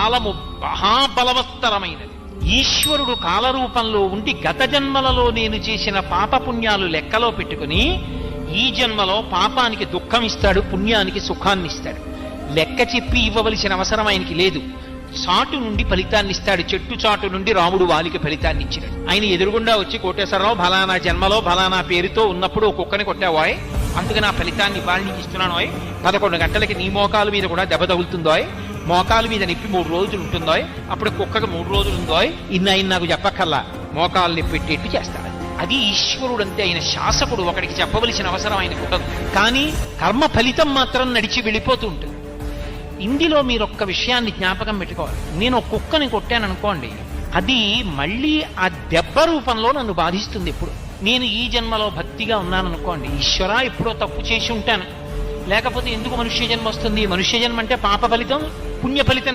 కాలము మహాబలవత్తరమైనది. ఈశ్వరుడు కాలరూపంలో ఉండి గత జన్మలలో నేను చేసిన పాపపుణ్యాలు లెక్కలో పెట్టుకుని ఈ జన్మలో పాపానికి దుఃఖం ఇస్తాడు, పుణ్యానికి సుఖాన్ని ఇస్తాడు. లెక్క చెప్పి ఇవ్వవలసిన అవసరం ఆయనకి లేదు. చాటు నుండి ఫలితాన్ని ఇస్తాడు. చెట్టు చాటు నుండి రాముడు వాలికి ఫలితాన్ని ఇచ్చినాడు. ఆయన ఎదురుగుండా వచ్చి కోటేశ్వరరావు ఫలానా జన్మలో ఫలానా పేరుతో ఉన్నప్పుడు ఒక కుక్కని కొట్టావాయ్, అందుకే నా ఫలితాన్ని వాళ్ళకి ఇస్తున్నాను. 11 గంటలకి నీ మోకాలు మీద కూడా దెబ్బ తగులుతుందో, మోకాలు మీద నొప్పి 3 రోజులు ఉంటుందో, అప్పుడు కుక్కకు 3 రోజులు ఉందో, ఆయన నాకు చెప్పక్కల్లా మోకాలు నొప్పి పెట్టేట్టు చేస్తాడు. అది ఈశ్వరుడు అంతే. ఆయన శాసకుడు, ఒకడికి చెప్పవలసిన అవసరం ఆయనకు ఉండదు. కానీ కర్మ ఫలితం మాత్రం నడిచి వెళ్ళిపోతూ ఉంటుంది. ఇందులో మీరు ఒక్క విషయాన్ని జ్ఞాపకం పెట్టుకోవాలి. నేను ఒక కుక్కని కొట్టాను అనుకోండి, అది మళ్ళీ ఆ దెబ్బ రూపంలో నన్ను బాధిస్తుంది. ఎప్పుడు నేను ఈ జన్మలో భక్తిగా ఉన్నాను అనుకోండి, ఈశ్వరా ఎప్పుడో తప్పు చేసి ఉంటాను, లేకపోతే ఎందుకు మనుష్య జన్మ వస్తుంది? మనుష్య జన్మ అంటే పాప ఫలితం, పుణ్య ఫలితం